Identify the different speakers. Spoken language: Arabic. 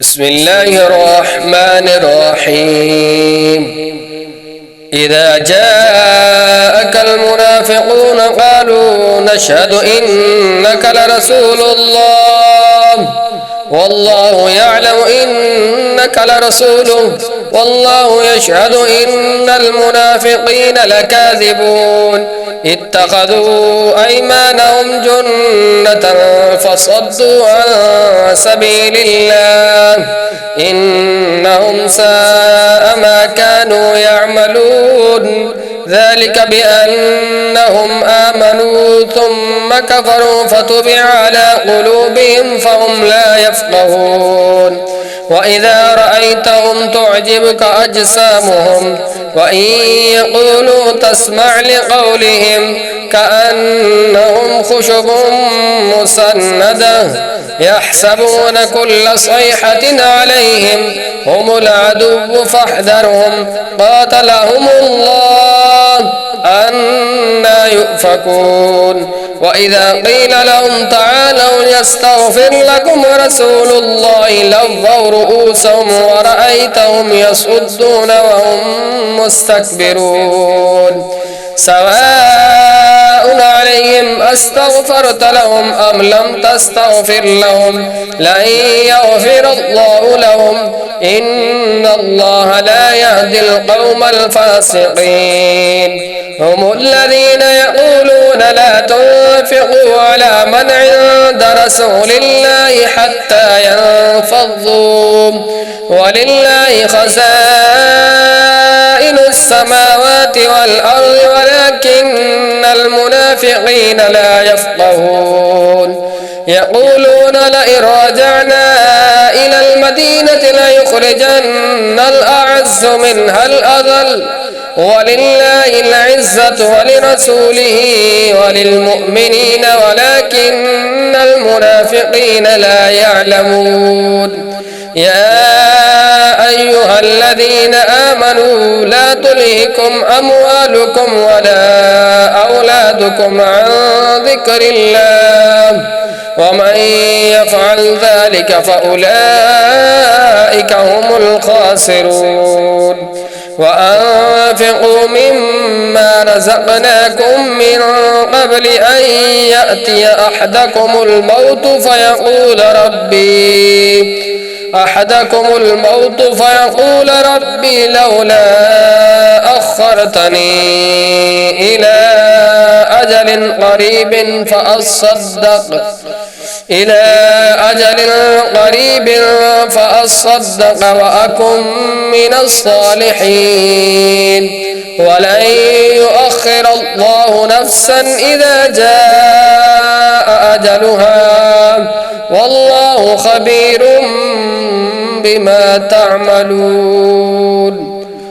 Speaker 1: بسم الله الرحمن الرحيم. إذا جاءك المنافقون قالوا نشهد إنك لرسول الله والله يعلم إنك لرسوله والله يشهد إن المنافقين لكاذبون اتخذوا أيمانهم جنة فصدوا عن سبيل الله إنهم ساء ما كانوا يعملون ذلك بأنهم آمنوا ثم كفروا فتبع على قلوبهم فهم لا يفقهون وإذا رأيتهم تعجبك أجسامهم وإن يقولوا تسمع لقولهم كأنهم خشب مسندة يحسبون كل صيحة عليهم هم العدو فاحذرهم قاتلهم الله أنى يؤفكون وإذا قيل لهم تعالوا يستغفر لكم رسول الله لووا رؤوسهم ورأيتهم يصدون وهم مستكبرون سواء عليهم أستغفرت لهم أم لم تستغفر لهم لن يغفر الله لهم إن الله لا يهدي القوم الفاسقين هم الذين يقولون لا تنفقوا على من عند رسول الله حتى ينفضوا ولله خزائن السماوات والأرض ولكن المنافقين لا يفقهون يقولون لئن رجعنا إلى المدينة ليخرجن الأعز منها الأذل ولله العزة ولرسوله وللمؤمنين ولكن المنافقين لا يعلمون يا أيها الذين آمنوا لا تلهكم أموالكم ولا أولادكم عن ذكر الله ومن يفعل ذلك فأولئك هم الخاسرون وأنفقوا مما رزقناكم من قبل أن يأتي أحدكم الموت فيقول ربي لولا أخرتني إلى أجل قريب فأصدق وأكن من الصالحين ولن يؤخر الله نفسا إذا جاء أجلها والله خبير بما تعملون.